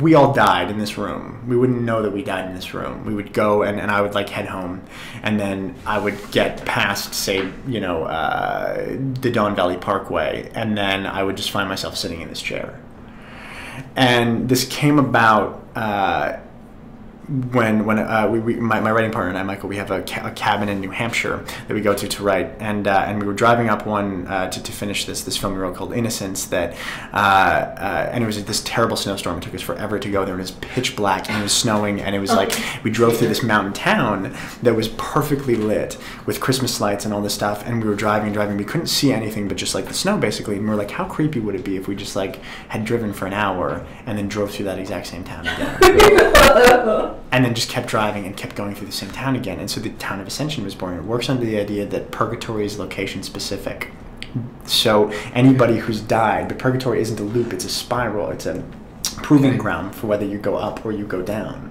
we all died in this room, we wouldn't know that we died in this room. We would go and I would like head home, and then I would get past, say, the Don Valley Parkway, and then I would just find myself sitting in this chair. And this came about when my writing partner and I, Michael, we have a cabin in New Hampshire that we go to write, and we were driving up one to finish this film we wrote called Innocence, and it was this terrible snowstorm. It took us forever to go there, and it was pitch black, and it was snowing, and it was like we drove through this mountain town that was perfectly lit with Christmas lights and all this stuff, and we were driving. We couldn't see anything but just like the snow basically, and we were like, how creepy would it be if we just like had driven for an hour and then drove through that exact same town again? And then just kept driving and kept going through the same town again. And so the town of Ascension was born. It works under the idea that purgatory is location specific. So anybody who's died, but purgatory isn't a loop, it's a spiral. It's a proving ground for whether you go up or you go down.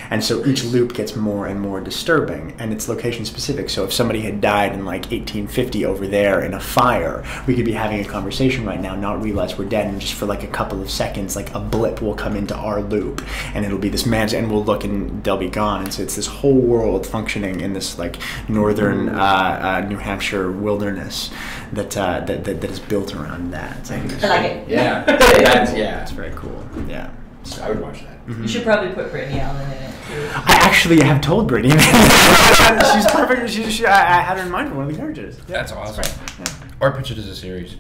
And so each loop gets more and more disturbing, and it's location specific. So if somebody had died in like 1850 over there in a fire, we could be having a conversation right now, not realize we're dead, and just for like a couple of seconds, like a blip will come into our loop, and it'll be this man's, and we'll look and they'll be gone. And so it's this whole world functioning in this like northern New Hampshire wilderness that is built around that. I like it. Yeah. It's very cool. Yeah. So I would watch that. You should probably put Brittany Allen in it too. I actually have told Brittany. She's perfect. I had her in mind for one of the characters. Yeah. That's awesome. Yeah. Or pitch it as a series.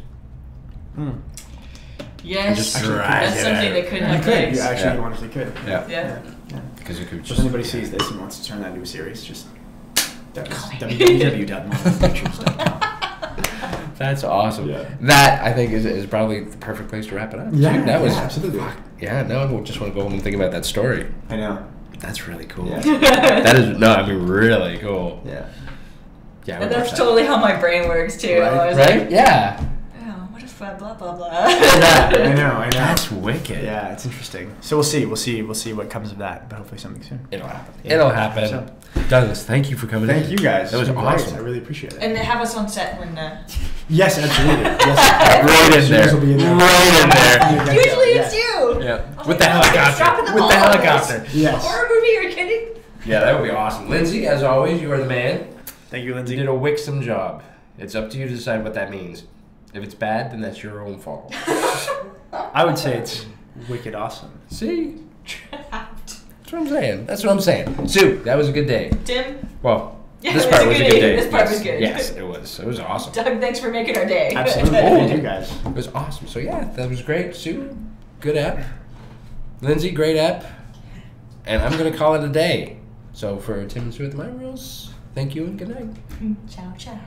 Yes, that's something that could have legs. You actually honestly could. Yeah. Because it could just. If anybody sees this and wants to turn that into a series, just www.monolithpictures.com. That's awesome. Yeah. That, I think, is probably the perfect place to wrap it up. Yeah, that was absolutely. Yeah, now I just want to go home and think about that story. I know. That's really cool. Yeah. That is, really cool. Yeah. Yeah. And that's totally how my brain works too. Right? I was Like, yeah. oh, what if blah blah blah. I know. That's wicked. Yeah, it's interesting. So we'll see what comes of that, but hopefully something soon. It'll happen. Yeah. It'll happen. So, Douglas, thank you for coming in. thank you guys. That was awesome. I really appreciate it. And they have us on set when. Yes, absolutely. Yes. Right in there. Will be in there. Right in there. Usually it's you. Yeah. Oh With my the God, helicopter. dropping the With ball the on helicopter. this. Yes. Horror movie? Are you kidding? Yeah, that would be awesome. Lindsay, as always, you are the man. Thank you, You Lindsay. did a wicksome job. It's up to you to decide what that means. If it's bad, then that's your own fault. I would say it's wicked awesome. See? That's what I'm saying. That's what I'm saying. Sue, that was a good day. Tim? Well, Yeah, this it part was was a a good good day. day. This part was good. Yes, it was. It was awesome. Doug, thanks for making our day. Absolutely. Thank you guys. It was awesome. So yeah, that was great. Sue, good app. Lindsay, great app. And I'm going to call it a day. So for Tim and Sue at the My Rules, thank you and good night. Ciao, ciao.